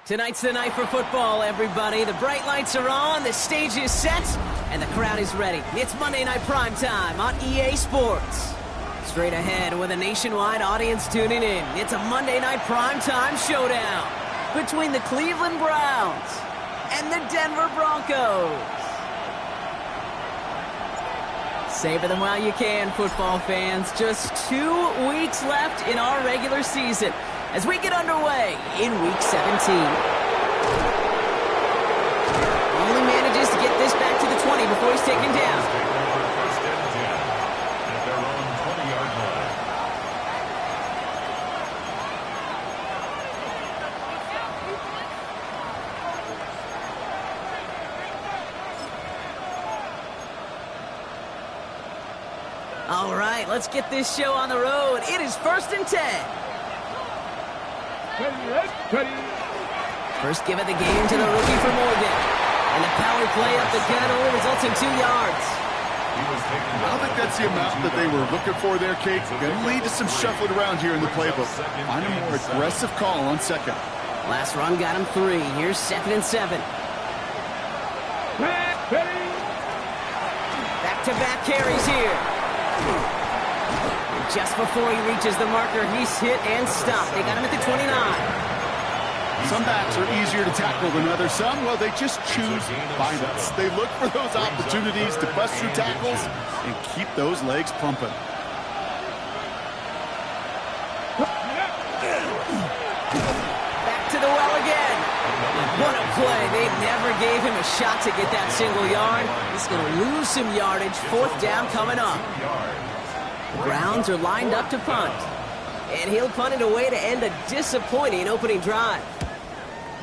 Tonight's the night for football, everybody. The bright lights are on, the stage is set, and the crowd is ready. It's Monday Night Primetime on EA Sports. Straight ahead with a nationwide audience tuning in, it's a Monday Night Primetime showdown between the Cleveland Browns and the Denver Broncos. Savor them while you can, football fans. Just 2 weeks left in our regular season as we get underway in Week 17. Only manages to get this back to the 20 before he's taken down. First and 10 at their own 20-yard line. All right, let's get this show on the road. It is 1st and 10. First give of the game to the rookie from Oregon. And the power play up the gut only results in 2 yards. I don't think that's the amount that they were looking for there, Kate. Going to lead to some shuffling around here in the playbook. Find a more aggressive call on second. Last run got him 3. Here's 2nd and 7. Back-to-back carries here. Just before he reaches the marker, he's hit and stopped. They got him at the 29. Some backs are easier to tackle than others. Some, well, they just choose violence. They look for those opportunities to bust through tackles and keep those legs pumping. Back to the well again. What a play. They never gave him a shot to get that single yard. He's going to lose some yardage. 4th down coming up. Browns are lined up to punt. And he'll punt it away to end a disappointing opening drive.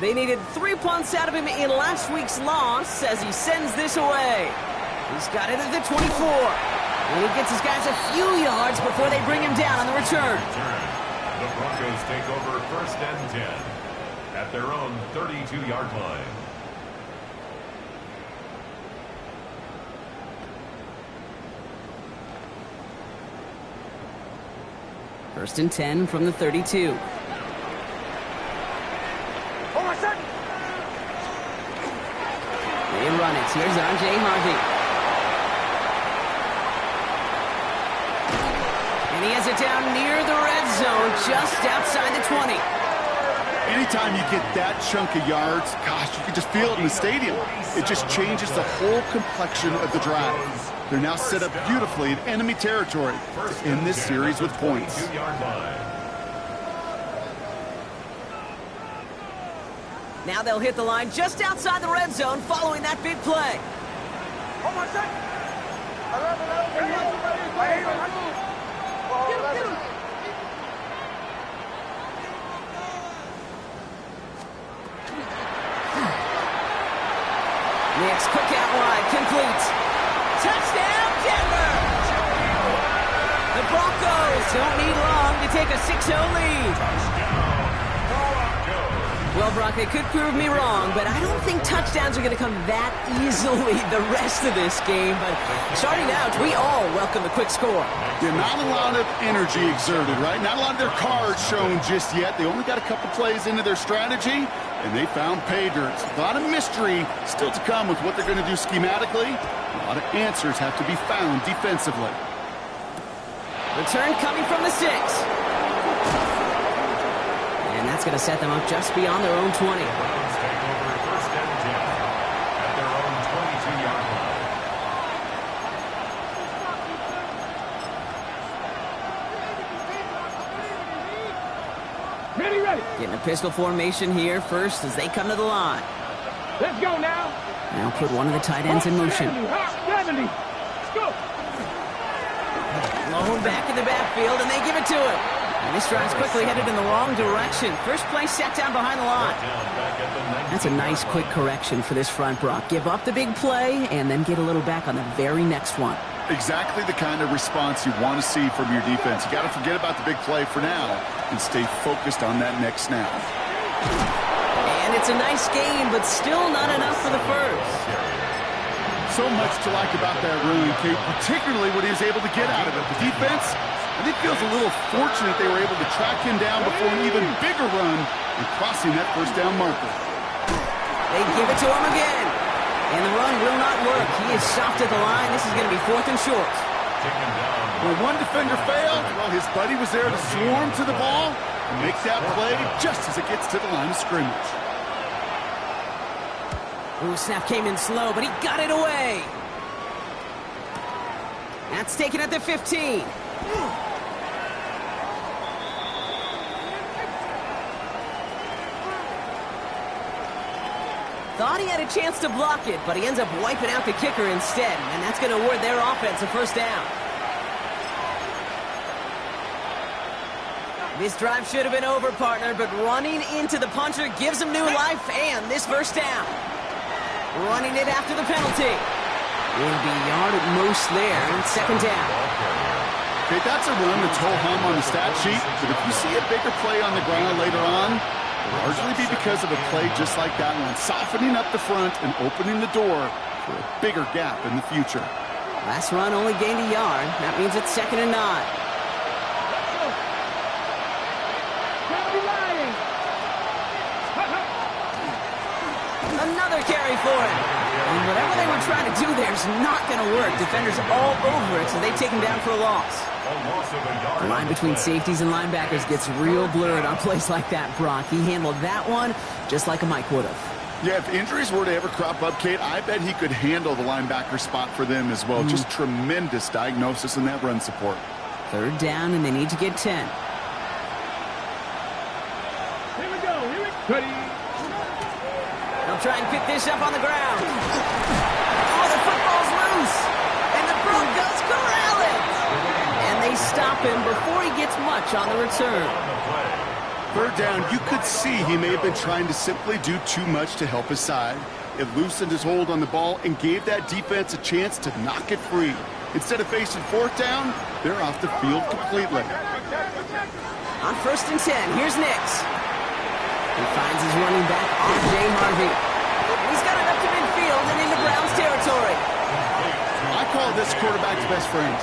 They needed 3 punts out of him in last week's loss as he sends this away. He's got it at the 24. And he gets his guys a few yards before they bring him down on the return. The Broncos take over 1st and 10 at their own 32-yard line. First and 10 from the 32. They run it. Here's R.J. Harvey. And he has it down near the red zone, just outside the 20. Anytime you get that chunk of yards, gosh, you can just feel it in the stadium. It just changes the whole complexion of the drive. They're now set up beautifully in enemy territory to end this series with points. Now they'll hit the line just outside the red zone following that big play. Nick's quick out wide, complete. Touchdown, Denver! The Broncos don't need long to take a 6-0 lead. Well, Brock, they could prove me wrong, but I don't think touchdowns are going to come that easily the rest of this game. But starting out, we all welcome the quick score. Yeah, not a lot of energy exerted, right? Not a lot of their cards shown just yet. They only got a couple plays into their strategy, and they found pay dirt. A lot of mystery still to come with what they're going to do schematically. A lot of answers have to be found defensively. Return coming from the 6. And that's going to set them up just beyond their own 20. Take over 1st and 10 at their own 22-yard line. Getting a pistol formation here first as they come to the line. Let's go now. Now put one of the tight ends in motion. 70. Let's go. Blown back in the backfield, and they give it to him. And this drive's quickly headed in the wrong direction. First play set down behind the line. That's a nice quick correction for this front, Brock. Give up the big play, and then get a little back on the very next one. Exactly the kind of response you want to see from your defense. You got to forget about the big play for now and stay focused on that next snap. And it's a nice game, but still not enough for the first. So much to like about that run, Kate, particularly what he was able to get out of it. The defense, I think, feels a little fortunate they were able to track him down before an even bigger run and crossing that first down marker. They give it to him again. And the run will not work. He is stopped at the line. This is going to be 4th and short. When one defender failed, well, his buddy was there to swarm to the ball and make that play just as it gets to the line of scrimmage. Ooh, snap came in slow, but he got it away. That's taken at the 15. Thought he had a chance to block it, but he ends up wiping out the kicker instead, and that's going to award their offense a first down. This drive should have been over, partner, but running into the puncher gives him new life and this first down. Running it after the penalty. Will be a yard at most there in 2nd down. Okay, that's a run that's ho-hum on the stat sheet, but if you see a bigger play on the ground later on, it'll largely be because of a play just like that one, softening up the front and opening the door for a bigger gap in the future. Last run only gained a yard. That means it's 2nd and 9. Another carry for him. And whatever they were trying to do there is not going to work. Defenders all over it, so they take him down for a loss. The line between safeties and linebackers gets real blurred on plays like that, Brock. He handled that one just like a Mike would have. Yeah, if injuries were to ever crop up, Kate, I bet he could handle the linebacker spot for them as well. Just tremendous diagnosis in that run support. 3rd down, and they need to get 10. Here we go. Ready. They'll try and pick this up on the ground. Oh, the football's loose. And the Broncos corral it. And they stop him before he gets much on the return. 3rd down, you could see he may have been trying to simply do too much to help his side. It loosened his hold on the ball and gave that defense a chance to knock it free. Instead of facing 4th down, they're off the field completely. On 1st and 10, here's Nix. He finds his running back, R.J. Harvey. He's got it up to midfield and into Browns territory. I call this quarterback's best friend.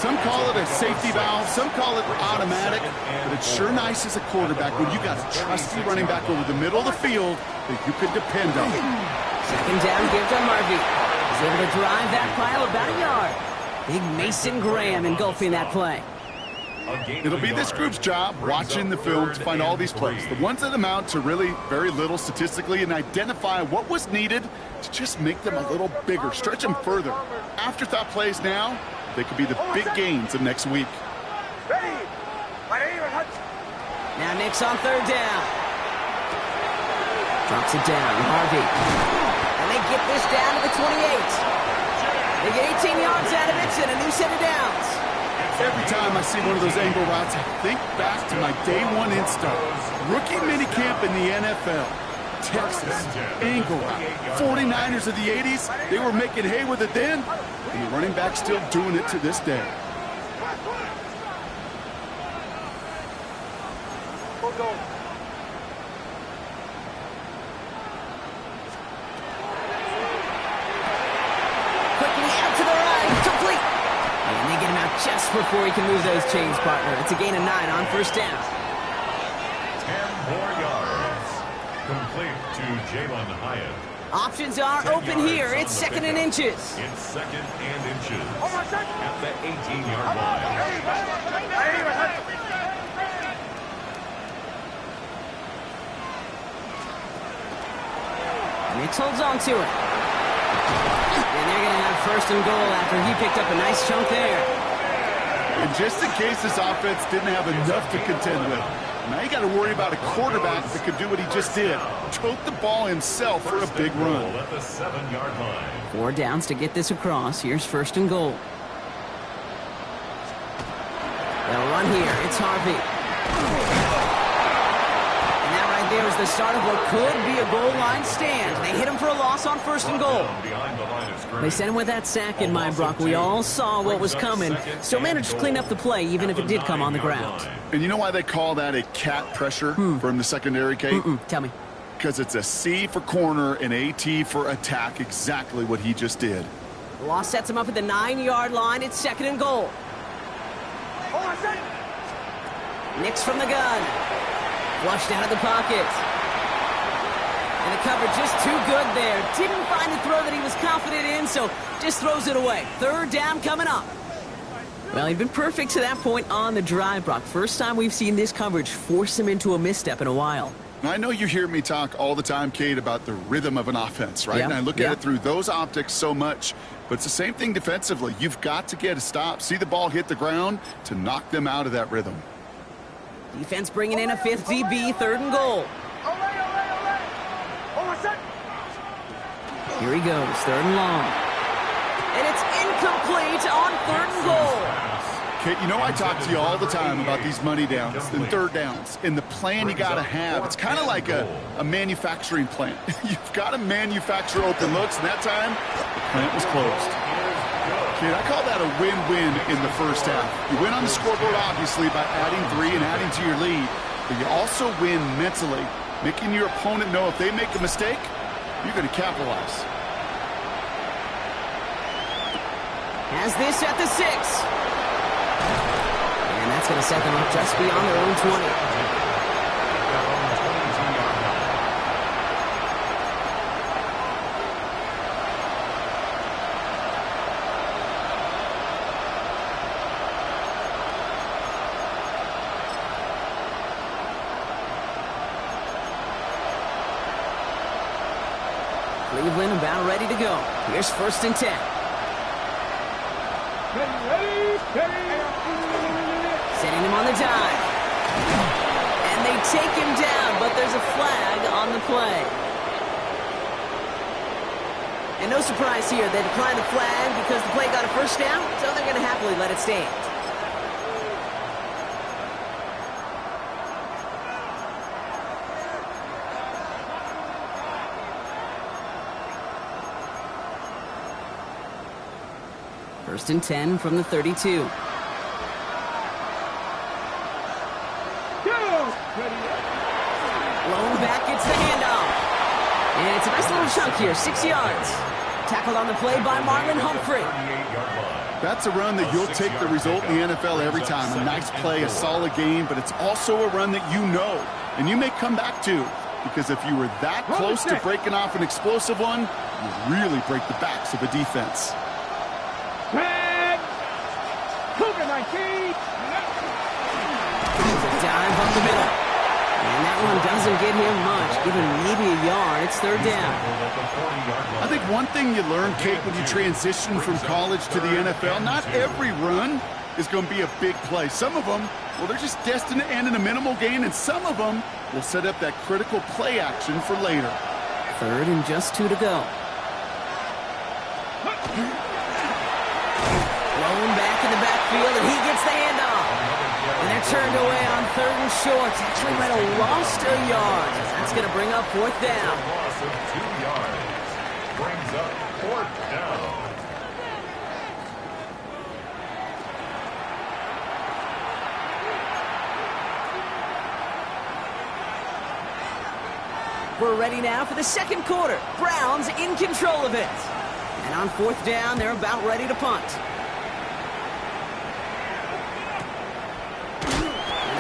Some call it a safety valve, some call it automatic, but it's sure nice as a quarterback when you got a trusty running back over the middle of the field that you can depend on. 2nd down, give to Harvey. He's able to drive that pile about a yard. Big Mason Graham engulfing that play. It'll be this group's job watching the film to find all these plays, the ones that amount to really very little statistically, and identify what was needed to just make them a little bigger, stretch them further. Afterthought plays now, they could be the big gains of next week. Now Nix on 3rd down. Drops it down, Harvey. And they get this down to the 28. They get 18 yards out of it and a new set of downs. Every time I see one of those angle routes, I think back to my day one install. Rookie minicamp in the NFL. Texas, angle route. 49ers of the 80s, they were making hay with it then, and the running back's still doing it to this day. Quickly out to the right, complete. And they get him out just before he can move those chains, partner. It's a gain of 9 on 1st down. 10 more yards. Complete to Jalen Hyatt. Options are open here. It's 2nd and inches. It's 2nd and inches at the 18-yard line. Nix holds on to it. And they're going to have 1st and goal after he picked up a nice chunk there. And just in case this offense didn't have enough to contend with, Now you got to worry about a quarterback that could do what he just did. Tote the ball himself for a big run. At the 7-yard line. 4 downs to get this across. Here's 1st and goal. They'll run here. It's Harvey. And that right there is the start of what could be a goal line stand. They hit him for a loss on 1st and goal. They sent him with that sack in mind, Brock. We all saw what was coming. Still managed to clean up the play, even if it did come on the ground. And you know why they call that a cat pressure from the secondary, Kate? Tell me. Because it's a C for corner and a T for attack, exactly what he just did. The loss sets him up at the 9-yard line. It's 2nd and goal. Nix from the gun. Flushed out of the pocket. And the cover just too good there. Didn't find the throw that he was confident in, so just throws it away. 3rd down coming up. Well, he'd been perfect to that point on the drive, Brock. First time we've seen this coverage force him into a misstep in a while. Now, I know you hear me talk all the time, Kate, about the rhythm of an offense, right? And I look at it through those optics so much. But it's the same thing defensively. You've got to get a stop, see the ball hit the ground to knock them out of that rhythm. Defense bringing in a 5th DB, 3rd and goal. Here he goes, 3rd and long. And it's incomplete on 3rd and goal. Kate, you know I talk to you all the time about these money downs and 3rd downs. And the plan you got to have, it's kind of like a manufacturing plant. You've got to manufacture open looks, and that time, the plant was closed. Kate, I call that a win-win in the first half. You win on the scoreboard, obviously, by adding 3 and adding to your lead. But you also win mentally, making your opponent know if they make a mistake, you're going to capitalize. Has this at the 6. And that's going to set them up just beyond their own 20. Cleveland about ready to go. Here's 1st and 10. Setting him on the dive. And they take him down, but there's a flag on the play. And no surprise here, they declined the flag because the play got a 1st down, so they're going to happily let it stand. First and 10 from the 32. Blown back, gets the handoff. And it's a nice little chunk here, 6 yards. Tackled on the play by Marlon Humphrey. That's a run that you'll take the result in the NFL every time. A nice play, a solid game, but it's also a run that you know, and you may come back to. Because if you were that close to breaking off an explosive one, you really break the backs of a defense. There's a dive up the middle. And that one doesn't get him much. Give him maybe a yard. It's 3rd down. I think one thing you learn, Kate, when you transition from college to the NFL, not every run is going to be a big play. Some of them, well, they're just destined to end in a minimal gain, and some of them will set up that critical play action for later. 3rd and just 2 to go. Blown back in the backfield, and he gets the handoff. And they're turned away on 3rd and short. Actually might have lost a yard. That's going to bring up 4th down. Loss of 2 yards. Brings up 4th down. We're ready now for the 2nd quarter. Browns in control of it. And on 4th down, they're about ready to punt.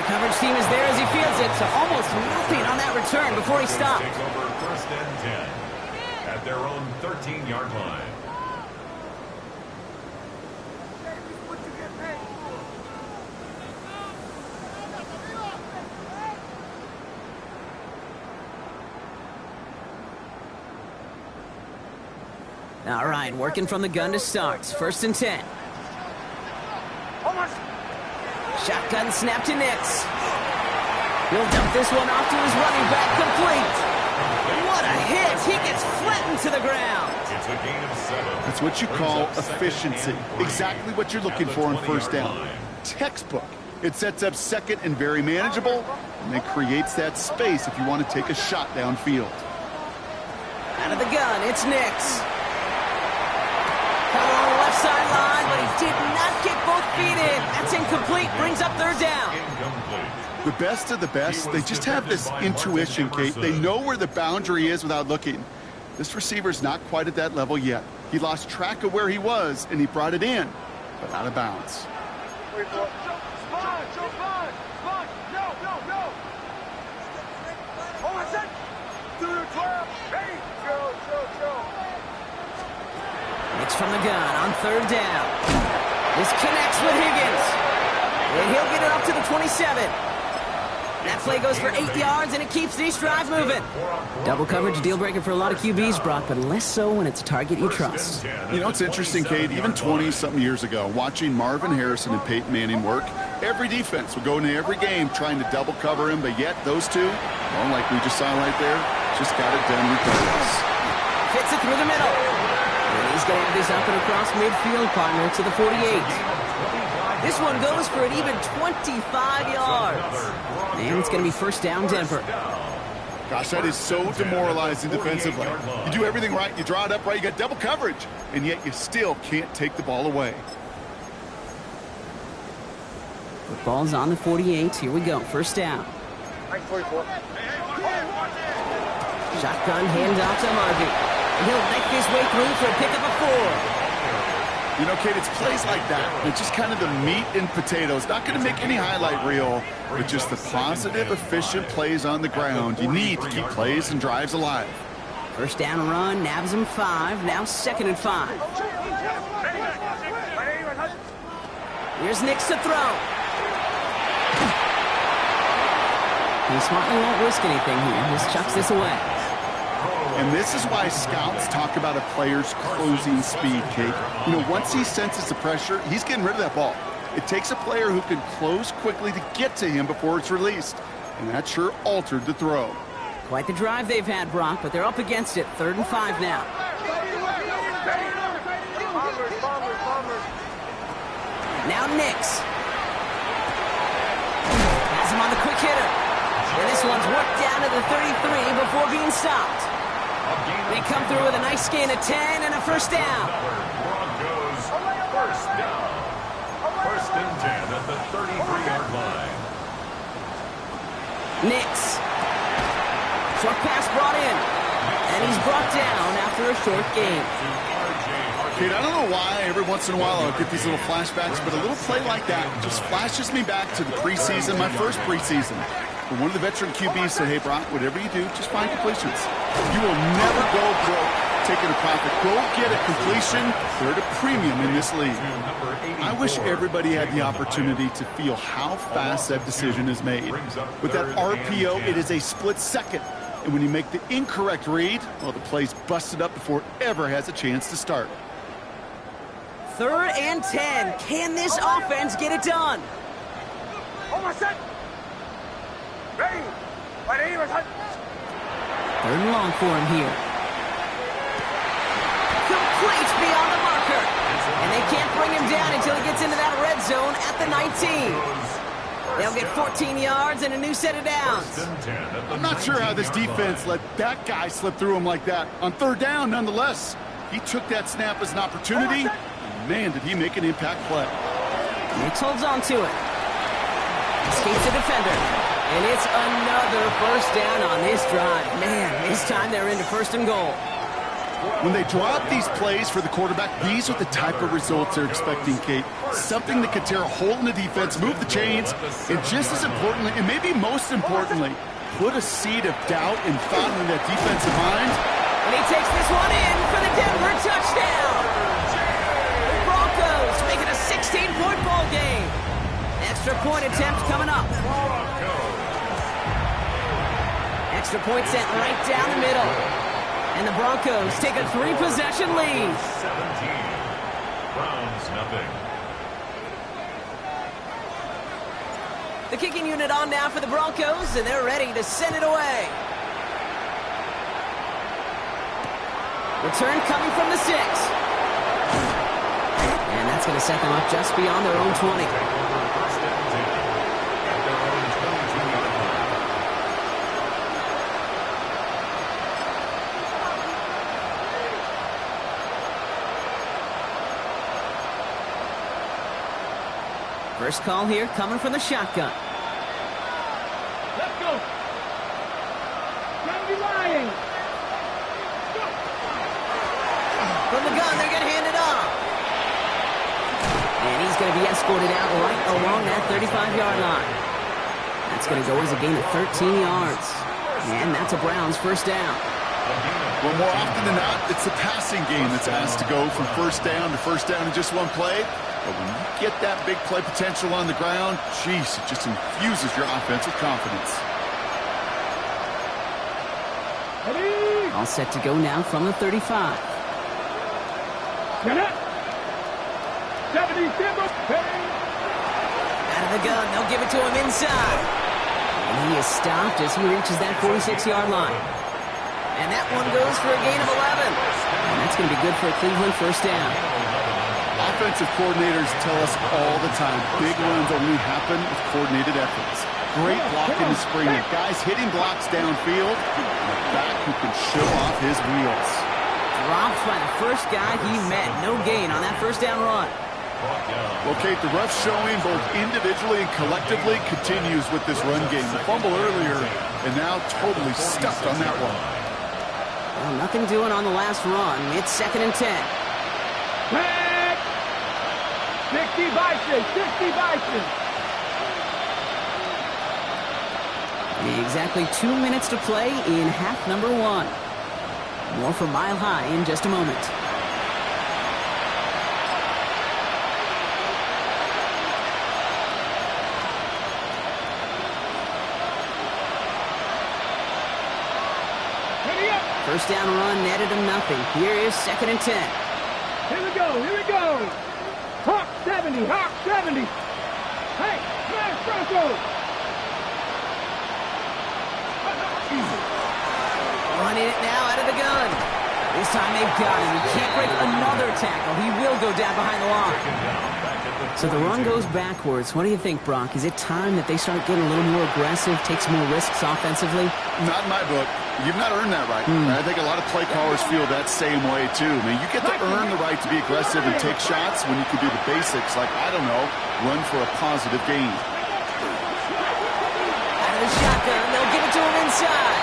Coverage team is there as he fields it, so almost nothing on that return before he stopped. Take over 1st and 10 at their own 13-yard line. All right, working from the gun to start. 1st and 10. Shotgun snap to Nix. He'll dump this one off to his running back, complete. What a hit! He gets flattened to the ground. It's a gain of 7. That's what you call efficiency. Exactly what you're looking for on first down. Textbook. It sets up second and very manageable, and then creates that space if you want to take a shot downfield. Out of the gun, it's Nix. Coming on the left sideline, but he did not get both feet in. That's incomplete, brings up third down. The best of the best, they just have this intuition, Kate. They know where the boundary is without looking. This receiver's not quite at that level yet. He lost track of where he was, and he brought it in, but out of bounds. Nix from the gun on third down. This connects with Higgins. And he'll get it up to the 27. That play goes for 8 yards, and it keeps these drives moving. Double coverage, deal breaker for a lot of QBs, Brock, but less so when it's a target you trust. You know, it's interesting, Kate, even 20-something years ago, watching Marvin Harrison and Peyton Manning work, every defense would go into every game trying to double cover him, but yet those two, well, like we just saw right there, just got it done regardless. Fits it through the middle. And he's going to have this up and across midfield, partner, to the 48. This one goes for an even 25 yards. And it's going to be first down, Denver. Gosh, that is so demoralizing defensively. You do everything right, you draw it up right, you got double coverage, and yet you still can't take the ball away. The ball's on the 48. Here we go. First down. Shotgun handoff to Harvey. He'll make his way through for a pickup of 4. You know, Kate, it's plays like that. It's just kind of the meat and potatoes. Not going to make any highlight reel, but just the positive, efficient plays on the ground. You need to keep plays and drives alive. First down run, nabs him 5. Now 2nd and 5. Here's Nix to throw. He smartly won't risk anything here. Just chucks this away. And this is why scouts talk about a player's closing speed, Kate. You know, once he senses the pressure, he's getting rid of that ball. It takes a player who can close quickly to get to him before it's released. And that sure altered the throw. Quite the drive they've had, Brock, but they're up against it. 3rd and 5 now. Now Nix. Has him on the quick hitter. And this one's worked down to the 33 before being stopped. They come through with a nice gain of 10 and a first down. Broncos, first down. First and 10 at the 33-yard line. Nix. Short pass brought in. And he's brought down after a short gain. Kate, I don't know why every once in a while I'll get these little flashbacks, but a little play like that just flashes me back to the preseason, my first preseason. But one of the veteran QBs said, hey, Brock, whatever you do, just find completions. You will never go broke taking a profit. Go get a completion. They're at a premium in this league. I wish everybody had the opportunity to feel how fast that decision is made. With that RPO, it is a split second. And when you make the incorrect read, well, the play's busted up before it ever has a chance to start. 3rd and 10. Can this offense get it done? Third and long for him here. Complete beyond the marker. And they can't bring him down until he gets into that red zone at the 19. They'll get 14 yards and a new set of downs. I'm not sure how this defense let that guy slip through him like that. On 3rd down, nonetheless. He took that snap as an opportunity. And man, did he make an impact play. Nix holds on to it. Escapes the defender. And it's another first down on this drive. Man, this time they're into 1st and goal. When they draw up these plays for the quarterback, these are the type of results they're expecting, Kate. Something that could tear a hole in the defense, move the chains, and just as importantly, and maybe most importantly, put a seed of doubt and thought in that defensive mind. And he takes this one in for the Denver touchdown. The Broncos make it a 16-point ball game. Extra point attempt coming up. Extra point sent right down the middle. And the Broncos take a 3-possession lead. 17. Browns nothing. The kicking unit on now for the Broncos, and they're ready to send it away. Return coming from the 6. And that's going to set them up just beyond their own 20. First call here coming from the shotgun. Let's go. Don't be lying. From the gun, they're going to hand it off. And he's going to be escorted out right along that 35-yard line. That's going to go as a gain of 13 yards. And that's a Browns first down. Well, more often than not, it's the passing game that's asked to go from first down in just one play. But when you get that big play potential on the ground, geez, it just infuses your offense with confidence. Ready? All set to go now from the 35. Get it. 70, Simba. Hey. Out of the gun, they'll give it to him inside. And he is stopped as he reaches that 46-yard line. And that one goes for a gain of 11. And that's going to be good for a Cleveland first down. Offensive coordinators tell us all the time, big runs only happen with coordinated efforts. Great blocking to spring it. Guys hitting blocks downfield, and a back who can show off his wheels. Dropped by the first guy he met. No gain on that first down run. Well, Kate, the rough showing both individually and collectively continues with this run game. The fumble earlier, and now totally stuck on that one. Well, nothing doing on the last run. It's 2nd and 10. Back. 60 Bison. 60 Bison. Exactly 2 minutes to play in half number 1. More from Mile High in just a moment. First down run netted him nothing. Here is 2nd and 10. Here we go. Here we go. Hawk 70. Hawk 70. Hey, smash Broncos. Running it now out of the gun. This time they've got him. He can't break another tackle. He will go down behind the line. So the run goes backwards. What do you think, Brock? Is it time that they start getting a little more aggressive, take some more risks offensively? Not in my book. You've not earned that right. I think a lot of play callers feel that same way, too. I mean, you get to earn the right to be aggressive and take shots when you can do the basics, like, I don't know, run for a positive gain. Out of the shotgun, they'll give it to him inside.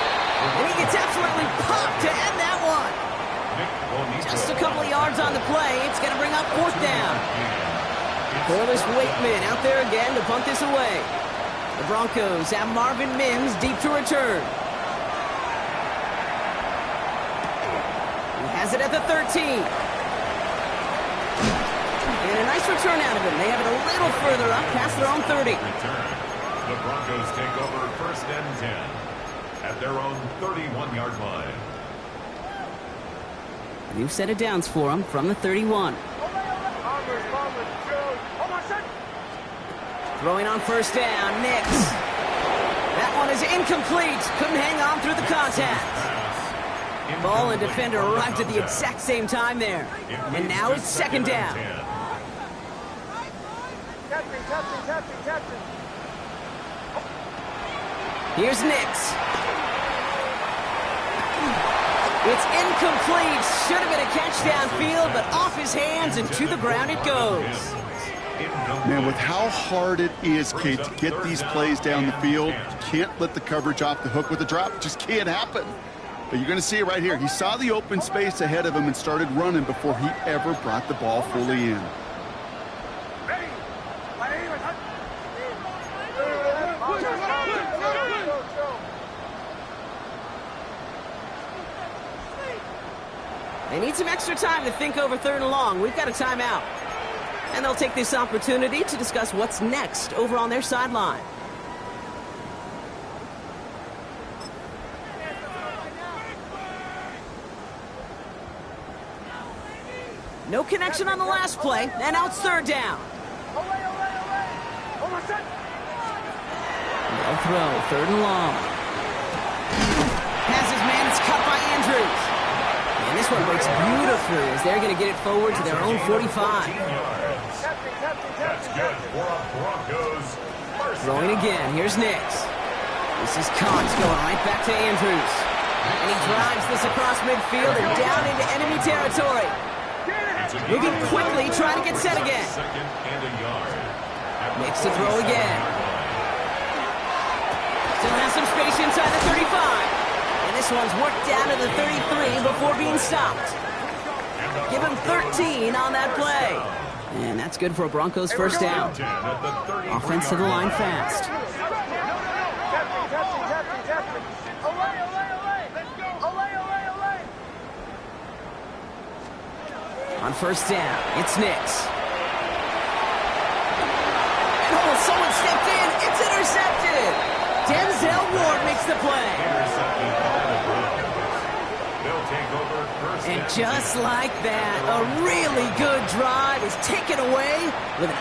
And he gets absolutely popped to end that one. Just a couple of yards on the play. It's going to bring up 4th down. Corliss Wakeman out there again to punt this away. The Broncos have Marvin Mims deep to return. He has it at the 13. And a nice return out of him. They have it a little further up past their own 30. The Broncos take over 1st and 10 at their own 31-yard line. New set of downs for them from the 31. Throwing on first down, Nix. That one is incomplete. Couldn't hang on through the contact. Ball and defender arrived at the exact same time there. And now it's 2nd down. Here's Nix. It's incomplete. Should have been a catch downfield, but off his hands and to the ground it goes. Man, with how hard it is, Kate, to get these plays down the field, you can't let the coverage off the hook with a drop. It just can't happen. But you're going to see it right here. He saw the open space ahead of him and started running before he ever brought the ball fully in. They need some extra time to think over 3rd and long. We've got a timeout. And they'll take this opportunity to discuss what's next over on their sideline. No connection on the last play, and now it's 3rd down. throw, 3rd and long. Has his man, it's cut by Andrews. And this one breaks beautifully as they're going to get it forward to their own 45. That's good for a Broncos. Throwing again, here's Nix. This is Cox going right back to Andrews. And he drives this across midfield and down into enemy territory. Moving quickly, trying to get set again. Nix to throw again. Still has some space inside the 35. And this one's worked down to the 33 before being stopped. Give him 13 on that play. And that's good for a Broncos first down. Offense to the line fast. On first down, it's Nix. Oh, someone stepped in. It's intercepted. Denzel Ward makes the play. And just like that, a really good drive is taken away with an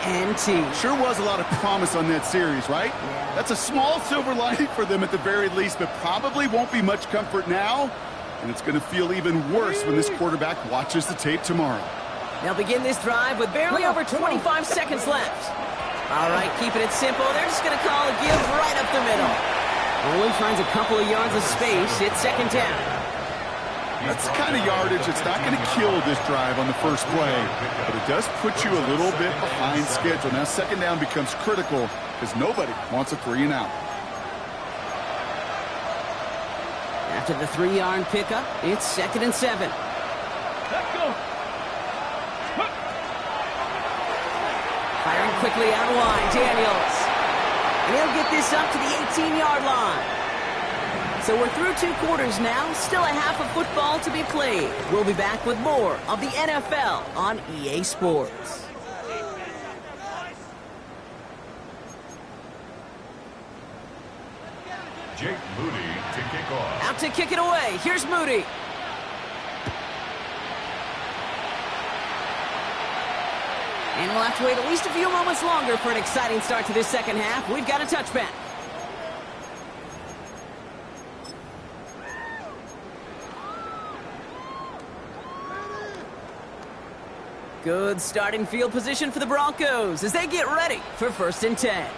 INT. Sure was a lot of promise on that series, right? That's a small silver lining for them at the very least, but probably won't be much comfort now. And it's going to feel even worse when this quarterback watches the tape tomorrow. They'll begin this drive with barely over 25 seconds left. All right, keeping it simple. They're just going to call a give right up the middle. Only finds a couple of yards of space. It's 2nd down. That's the kind of yardage that's not going to kill this drive on the first play, but it does put you a little bit behind schedule. Now 2nd down becomes critical because nobody wants a 3 and out. After the 3-yard pickup, it's 2nd and 7. Let's go. Firing quickly out wide, Daniels. And he'll get this up to the 18-yard line. So we're through 2 quarters now, still a half of football to be played. We'll be back with more of the NFL on EA Sports. Jake Moody to kick off. Out to kick it away. Here's Moody. And we'll have to wait at least a few moments longer for an exciting start to this second half. We've got a touchback. Good starting field position for the Broncos as they get ready for 1st and 10.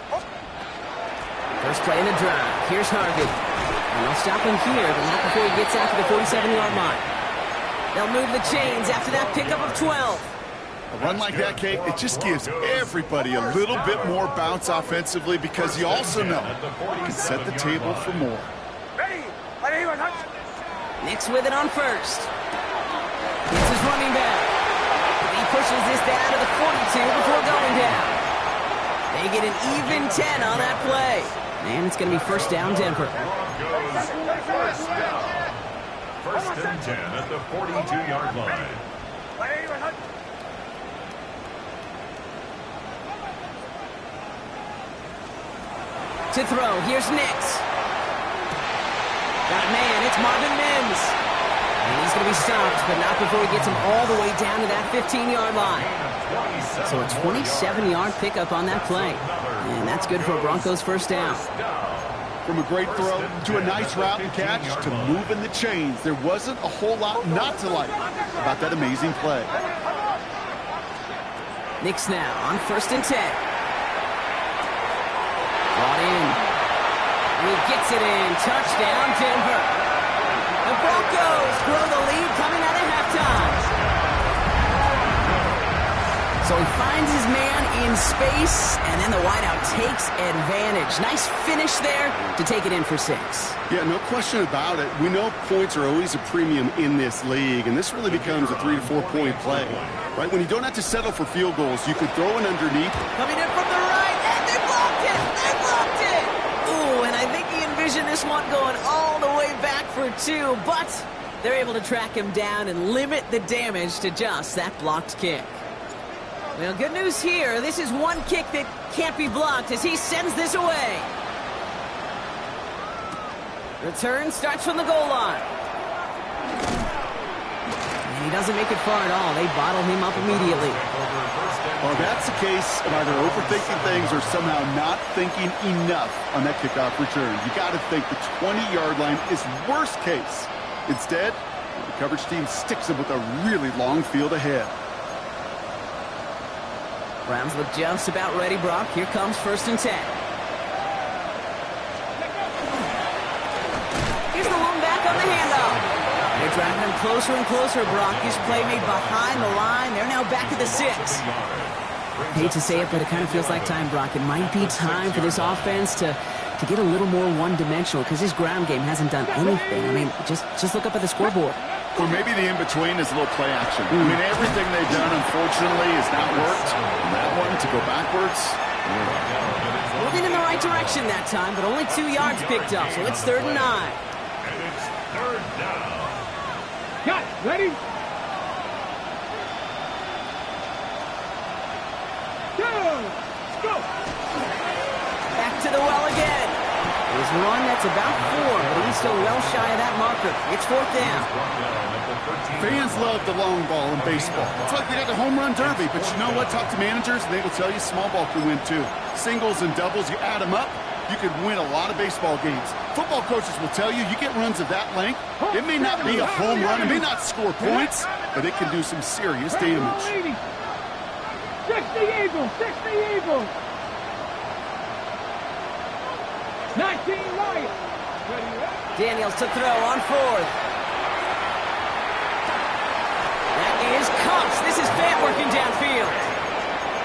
First play in the drive. Here's Harvey. And they'll stop him here, but not before he gets out to the 47-yard line. They'll move the chains after that pickup of 12. A run like that, Kate, it just gives everybody a little bit more bounce offensively because you also know you can set the table for more. Nix with it on first. It's his running back. He pushes this down to the 42 before going down. They get an even 10 on that play. And it's going to be 1st down, Denver. First and 10 at the 42-yard line. To throw, here's Nix. Got a man, it's Marvin Mims. And he's going to be stopped, but not before he gets him all the way down to that 15-yard line. So a 27-yard pickup on that play. And that's good for a Broncos first down. From a great throw to a nice route and catch to moving the chains, there wasn't a whole lot not to like about that amazing play. Nix now on 1st and 10. Brought in. And he gets it in. Touchdown, Denver. The Broncos grow the lead coming out of halftime. So he finds his man in space, and then the wideout takes advantage. Nice finish there to take it in for 6. Yeah, no question about it. We know points are always a premium in this league, and this really becomes a 3 to 4 point play. Right? When you don't have to settle for field goals, you can throw it underneath. Coming in from the right, and they blocked it! They blocked it! Ooh, and I think he envisioned this one going all the way back for 2, but they're able to track him down and limit the damage to just that blocked kick. Well, good news here. This is one kick that can't be blocked as he sends this away. Return starts from the goal line. And he doesn't make it far at all. They bottle him up immediately. Well, that's the case of either overthinking things or somehow not thinking enough on that kickoff return. You got to think the 20-yard line is worst case. Instead, the coverage team sticks them with a really long field ahead. Browns look just about ready, Brock. Here comes 1st and 10. Here's the long back on the handoff. They're driving him closer and closer, Brock. This play made behind the line. They're now back at the 6. Hate to say it, but it kind of feels like time, Brock. It might be time for this offense to get a little more one-dimensional because his ground game hasn't done anything. I mean, just look up at the scoreboard. Or maybe the in-between is a little play action. I mean, everything they've done, unfortunately, has not worked. And that one, to go backwards. Moving in the right direction that time, but only 2 yards picked up, so it's 3rd and 9. And it's 3rd down. Got it. Ready? Go! Back to the well again. His run, that's about 4, but he's still well shy of that marker. It's 4th down. Fans love the long ball in baseball. It's like they got the home run derby, but you know what? Talk to managers, and they will tell you small ball can win too. Singles and doubles, you add them up, you could win a lot of baseball games. Football coaches will tell you get runs of that length. It may not be a home run, it may not score points, but it can do some serious damage. 60 Eagles! 60 Eagles! 19 Lions! Daniels to throw on 4th. That is Cox. This is Fant working downfield.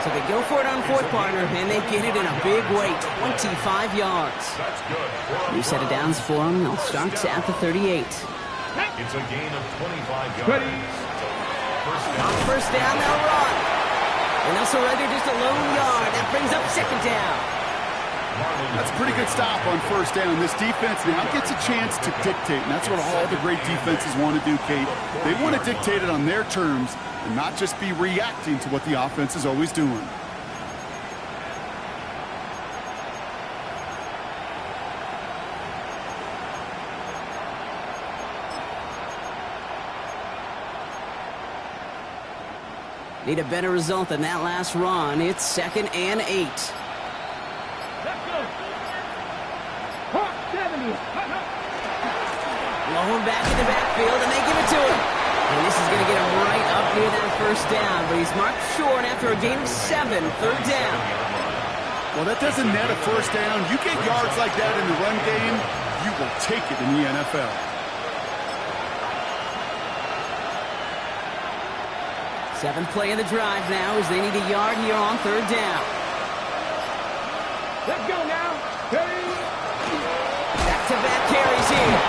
So they go for it on 4th, partner, and they get it in a big way, 25 yards. That's good. New set of downs for them. They'll start at the 38. It's a gain of 25 yards. Ready? On 1st down, they'll run. And they'll surrender just a lone yard. That brings up 2nd down. That's a pretty good stop on 1st down. This defense now gets a chance to dictate, and that's what all the great defenses want to do, Kate. They want to dictate it on their terms and not just be reacting to what the offense is always doing. Need a better result than that last run. It's 2nd and 8. Let's go! Hawk 70! Low him back in the backfield, and they give it to him. And this is going to get him right up near that 1st down, but he's marked short after a gain of 7, 3rd down. Well, that doesn't net a 1st down. You get yards like that in the run game, you will take it in the NFL. Seventh play of the drive now as they need a yard here on 3rd down. Let's go now! Back-to-back carries here.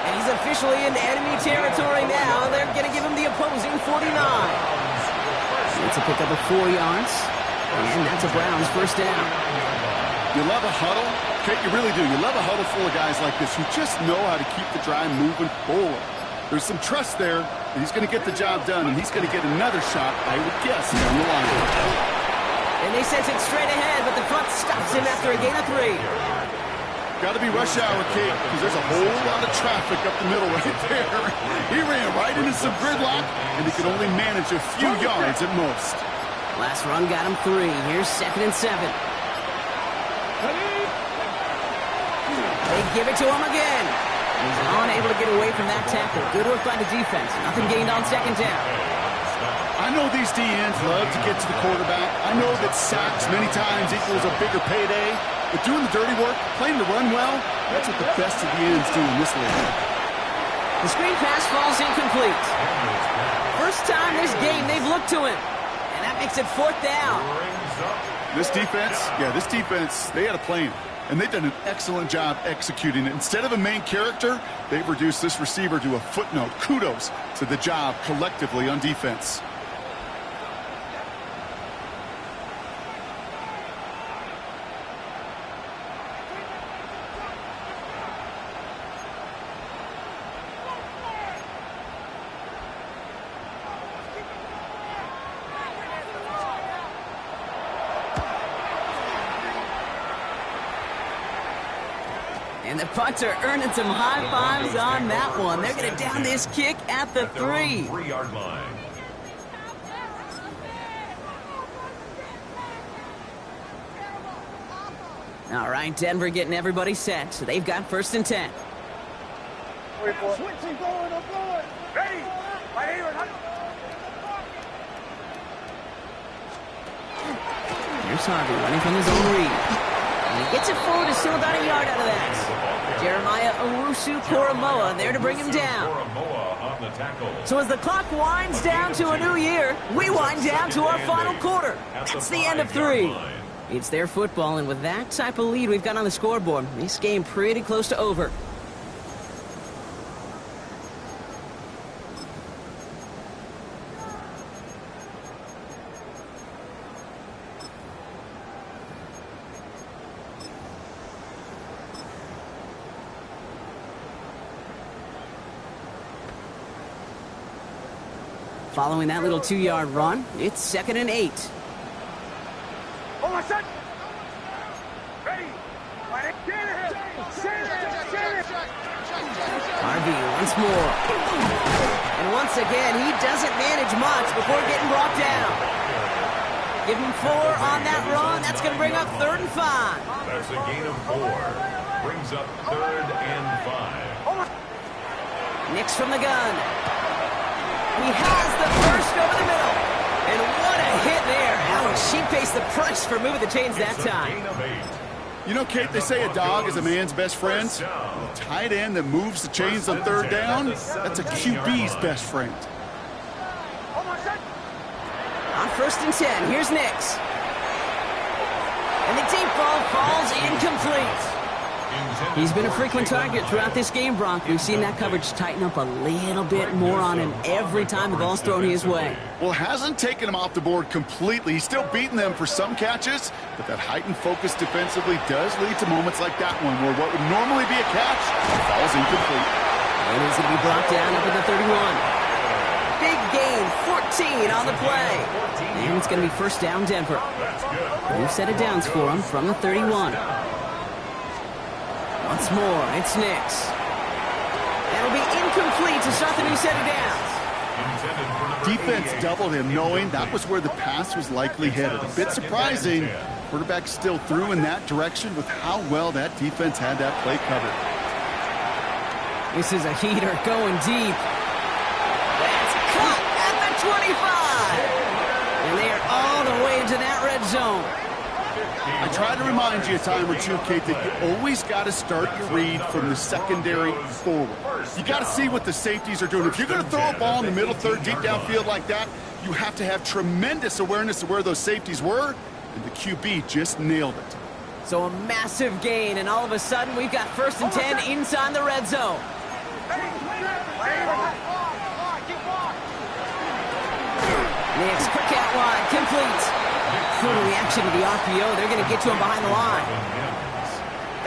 And he's officially in enemy territory now. They're going to give him the opposing 49. It's a pickup of 4 yards. And that's a Browns 1st down. You love a huddle? Kate, you really do. You love a huddle full of guys like this who just know how to keep the drive moving forward. There's some trust there that he's going to get the job done, and he's going to get another shot, I would guess, down the line. And they sent it straight ahead, but the front stops him after a gain of 3. Got to be rush hour, Kate, because there's a whole lot of traffic up the middle right there. He ran right into some gridlock, and he could only manage a few yards at most. Last run got him 3. Here's 2nd and 7. They give it to him again. He's unable to get away from that tackle. Good work by the defense. Nothing gained on 2nd down. I know these DNs love to get to the quarterback. I know that sacks many times equals a bigger payday. But doing the dirty work, playing the run well, that's what the best of the ends do in this league. The screen pass falls incomplete. First time this game they've looked to him. And that makes it 4th down. This defense, they had a plan. And they've done an excellent job executing it. Instead of a main character, they've reduced this receiver to a footnote. Kudos to the job collectively on defense. And the punter earning some high fives on that one. They're going to down this kick at the 3. 3-yard line. All right, Denver getting everybody set. So they've got 1st and 10. Switching, going, I'm going. Ready. Right here. Here's Harvey running from his own read. And he gets it forward, is still about a yard out of that. Jeremiah Owusu-Koramoah there to bring him down. So as the clock winds down to a new year, we wind down to our final quarter. That's the end of 3. It's their football, and with that type of lead we've got on the scoreboard, this game pretty close to over. Following that little 2-yard run, it's 2nd and 8. Oh, my son. Ready. Harvey once more. And once again, he doesn't manage much before getting brought down. Give him 4 on that run. That's going to bring up 3rd and 5. That's a gain of 4. Brings up 3rd and 5. Nix from the gun. He has the first over the middle. And what a hit there. Ouch, she pays the price for moving the chains that time. You know, Kate, they say a dog is a man's best friend. A tight end that moves the chains on 3rd down, that's a QB's best friend. On 1st and 10, here's Nix. And the deep ball falls incomplete. He's been a frequent target throughout this game, Brock. We've seen that coverage tighten up a little bit more on him every time the ball's thrown his way. Well, hasn't taken him off the board completely. He's still beating them for some catches, but that heightened focus defensively does lead to moments like that one where what would normally be a catch falls incomplete. And he's going to be brought down up at the 31. Big gain, 14 on the play. And it's going to be 1st down Denver. New set of downs for him from the 31. Once more, it's Nix. That'll be incomplete to start the new set of downs. Defense doubled him, knowing that was where the pass was likely headed. A bit surprising. Quarterback still threw in that direction with how well that defense had that play covered. This is a heater going deep. That's caught at the 25. And they are all the way into that red zone. I try to remind you a time or two, Kate, that you always got to start your read from the secondary forward. You got to see what the safeties are doing. If you're going to throw a ball in the middle third, deep downfield like that, you have to have tremendous awareness of where those safeties were, and the QB just nailed it. So a massive gain, and all of a sudden we've got 1st and 10 inside the red zone. Nix, quick out wide, complete. Good reaction to the RPO. They're going to get to him behind the line.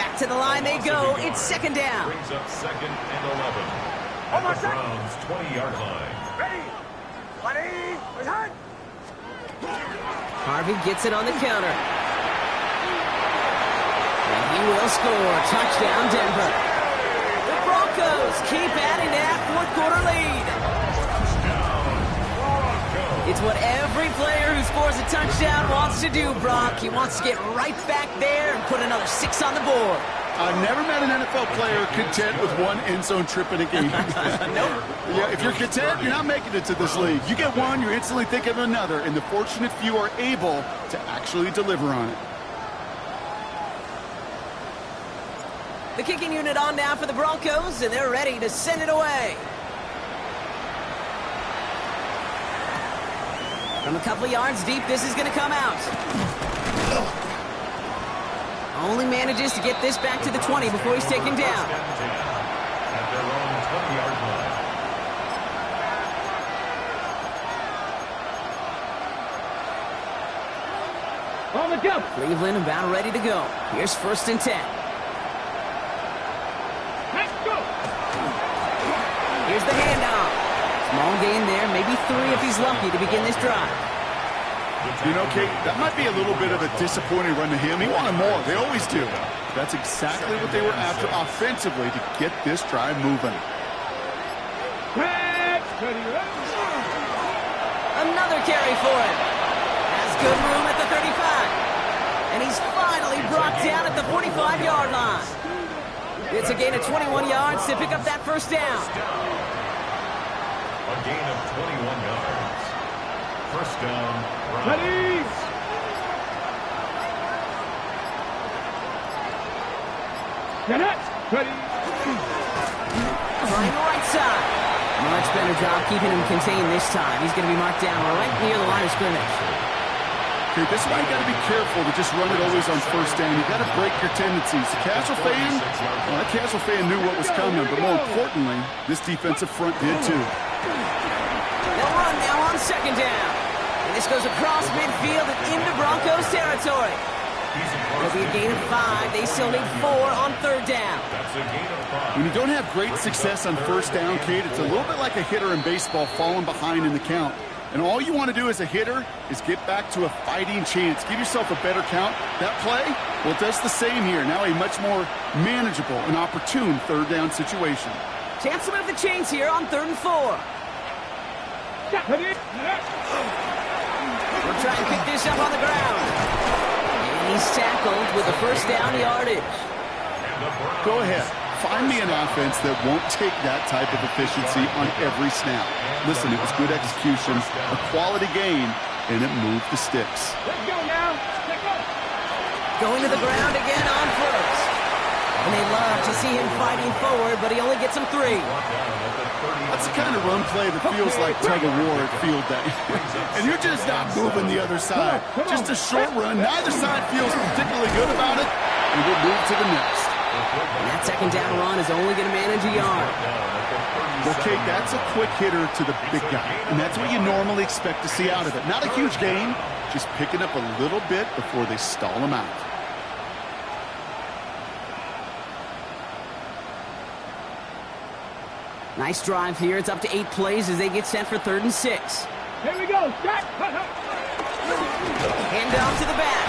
Back to the line they go. It's 2nd down. Brings up 2nd and 11. At the Browns' 20-yard line. Harvey gets it on the counter. And he will score. Touchdown, Denver. The Broncos keep adding that 4th quarter lead. It's what every player who scores a touchdown wants to do, Brock. He wants to get right back there and put another 6 on the board. I've never met an NFL player content with one end zone trip in a game. Nope. Yeah, if you're content, you're not making it to this league. You get one, you're instantly thinking of another, and the fortunate few are able to actually deliver on it. The kicking unit on now for the Broncos, and they're ready to send it away. From a couple of yards deep, this is going to come out. Only manages to get this back to the 20 before he's taken down. At their own 20-yard line. On the jump. Cleveland about ready to go. Here's 1st and 10. Let's go. Here's the handoff. Small gain there, maybe 3 if he's lucky to begin this drive. You know, Kate, that might be a little bit of a disappointing run to him. He wanted more. They always do. That's exactly what they were after offensively to get this drive moving. Another carry for him. Has good room at the 35. And he's finally brought down at the 40. 45-yard line. It's a gain of 21 yards to pick up that first down. A gain of 21 yards. First down, Browns. Ready? Get it! Ready? Trying the right side. Much better job keeping him contained this time. He's going to be marked down right near the line of scrimmage. Okay, this is why you got to be careful to just run it always on first down. You got to break your tendencies. The casual fan, well, that casual fan knew what was coming, but more importantly, this defensive front did too. They'll run now on second down. And this goes across midfield and into Broncos territory. It'll be a gain of 5. They still need 4 on third down. That's a gain of 5. When you don't have great success on first down, Kate, it's a little bit like a hitter in baseball falling behind in the count. And all you want to do as a hitter is get back to a fighting chance. Give yourself a better count. That play, well, it does the same here. Now a much more manageable and opportune third down situation. Chance to move the chains here on 3rd and 4. Ready? We'll try and pick this up on the ground. And he's tackled with a first down yardage. Go ahead. Find me an offense that won't take that type of efficiency on every snap. Listen, it was good execution, a quality game, and it moved the sticks. Let's go now. Let's go. Going to the ground again on first. And they love to see him fighting forward, but he only gets him 3. That's the kind of run play that feels like tug-of-war at field day. And you're just not moving the other side. Just a short run. Neither side feels particularly good about it, and we'll move to the next. And that second down run is only going to manage a yard. Well, Kate, that's a quick hitter to the big guy, and that's what you normally expect to see out of it. Not a huge gain, just picking up a little bit before they stall him out. Nice drive here. It's up to 8 plays as they get set for 3rd and 6. Here we go. Start. Hand down to the back.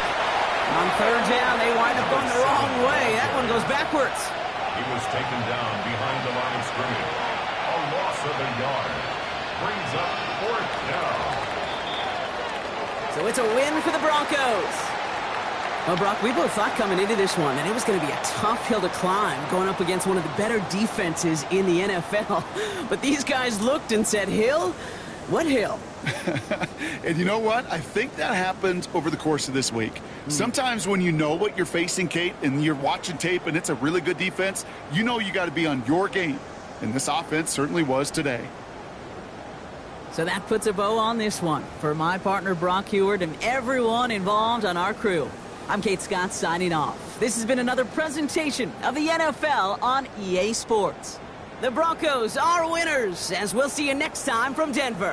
On 3rd down, they wind up going the wrong way. That one goes backwards. He was taken down behind the line of scrimmage. A loss of a yard. Brings up 4th down. So it's a win for the Broncos. Well, Brock, we both thought coming into this one that it was going to be a tough hill to climb going up against one of the better defenses in the NFL. But these guys looked and said, Hill? What hill? And you know what? I think that happened over the course of this week. Sometimes when you know what you're facing, Kate, and you're watching tape and it's a really good defense, you know you got to be on your game. And this offense certainly was today. So that puts a bow on this one. For my partner, Brock Heward, and everyone involved on our crew, I'm Kate Scott signing off. This has been another presentation of the NFL on EA Sports. The Broncos are winners, as we'll see you next time from Denver.